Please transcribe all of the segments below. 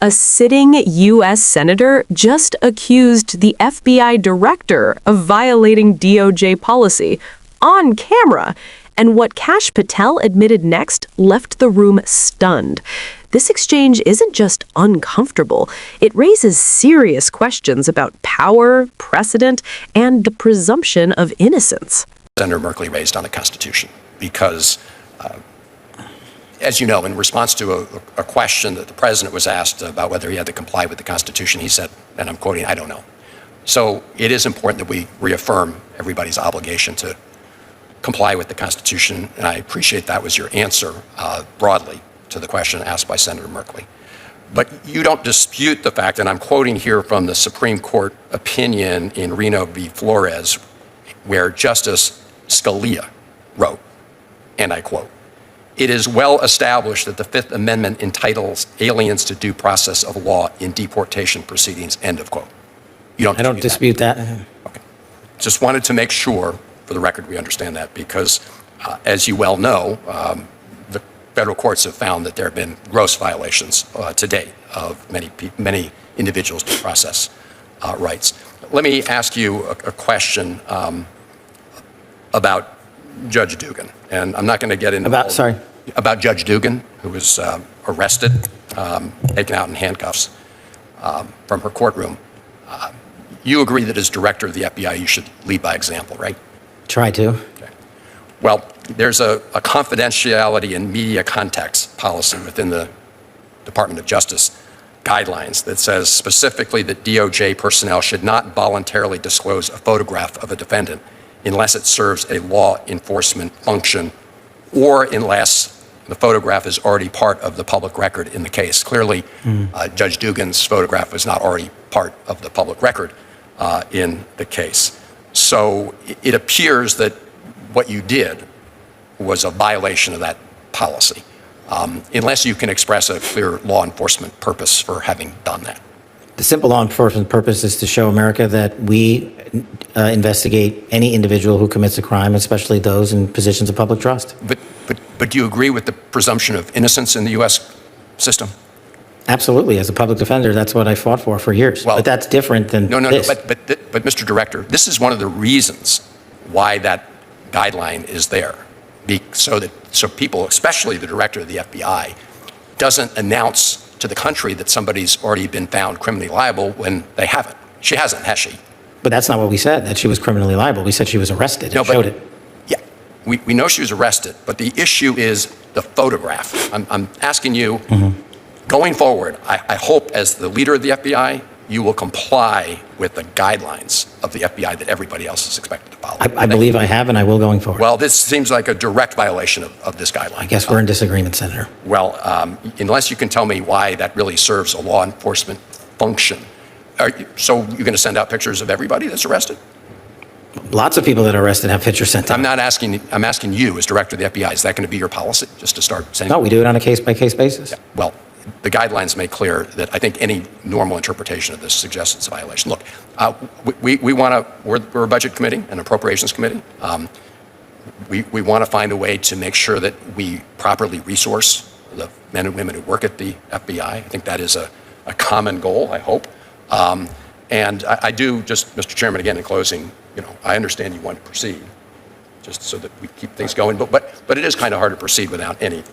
A sitting U.S. senator just accused the FBI director of violating DOJ policy on camera, and what Kash Patel admitted next left the room stunned. This exchange isn't just uncomfortable, it raises serious questions about power, precedent, and the presumption of innocence. Senator Merkley raised on the Constitution because, as you know, in response to a question that the president was asked about whether he had to comply with the Constitution, he said, and I'm quoting, "I don't know." So it is important that we reaffirm everybody's obligation to comply with the Constitution, and I appreciate that was your answer broadly to the question asked by Senator Merkley. But you don't dispute the fact, and I'm quoting here from the Supreme Court opinion in Reno v. Flores, where Justice Scalia wrote, and I quote, "It is well established that the Fifth Amendment entitles aliens to due process of law in deportation proceedings," end of quote. You don't I don't dispute that. Okay. Just wanted to make sure, for the record, we understand that, because as you well know, the federal courts have found that there have been gross violations to date of many individuals' due process rights. Let me ask you a question about Judge Dugan, and I'm not going to get into about Judge Dugan, who was arrested, taken out in handcuffs from her courtroom. You agree that as director of the FBI, you should lead by example, right? Try to. Okay. Well, there's a confidentiality and media context policy within the Department of Justice guidelines that says specifically that DOJ personnel should not voluntarily disclose a photograph of a defendant unless it serves a law enforcement function or unless the photograph is already part of the public record in the case. Clearly, Judge Dugan's photograph was not already part of the public record in the case. So it appears that what you did was a violation of that policy, unless you can express a clear law enforcement purpose for having done that. The simple law enforcement purpose is to show America that we investigate any individual who commits a crime, especially those in positions of public trust. But do you agree with the presumption of innocence in the U.S. system? Absolutely. As a public defender, that's what I fought for years. Well, but that's different than this. But Mr. Director, this is one of the reasons why that guideline is there, so people, especially the director of the FBI, doesn't announce to the country that somebody's already been found criminally liable when they haven't. She hasn't, has she? But that's not what we said, that she was criminally liable. We said she was arrested and showed it. Yeah, we know she was arrested, but the issue is the photograph. I'm asking you, going forward, I hope as the leader of the FBI, you will comply with the guidelines of the FBI that everybody else is expected to follow. I believe I have, and I will going forward. Well, this seems like a direct violation of this guideline. I guess we're in disagreement, Senator. Well, unless you can tell me why that really serves a law enforcement function. So you're going to send out pictures of everybody that's arrested? Lots of people that are arrested have pictures sent out. I'm asking you as director of the FBI, is that going to be your policy, just to start saying? No, we do it on a case-by-case basis. Yeah, well, the guidelines make clear that I think any normal interpretation of this suggests it's a violation. Look, we're a budget committee, an appropriations committee. We want to find a way to make sure that we properly resource the men and women who work at the FBI. I think that is a common goal, I hope. And I do, just, Mr. Chairman, again, in closing, I understand you want to proceed, just so that we keep things going, but it is kind of hard to proceed without any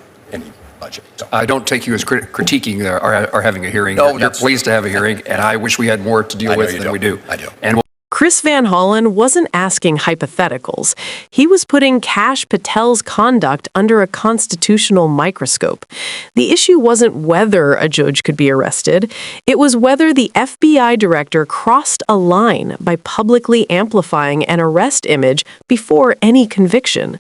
budget. So. I don't take you as critiquing or having a hearing. No, you're pleased to have a hearing, and I wish we had more to deal with than we do. I do. And Chris Van Hollen wasn't asking hypotheticals. He was putting Kash Patel's conduct under a constitutional microscope. The issue wasn't whether a judge could be arrested. It was whether the FBI director crossed a line by publicly amplifying an arrest image before any conviction.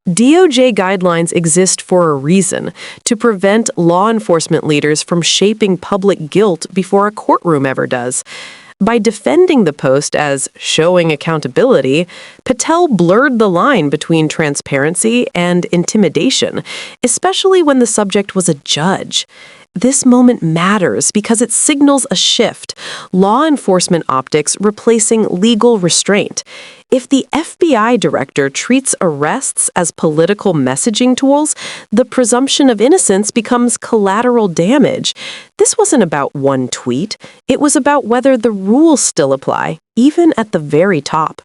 DOJ guidelines exist for a reason, to prevent law enforcement leaders from shaping public guilt before a courtroom ever does. By defending the post as showing accountability, Patel blurred the line between transparency and intimidation, especially when the subject was a judge. This moment matters because it signals a shift, law enforcement optics replacing legal restraint. If the FBI director treats arrests as political messaging tools, the presumption of innocence becomes collateral damage. This wasn't about one tweet. It was about whether the rules still apply, even at the very top.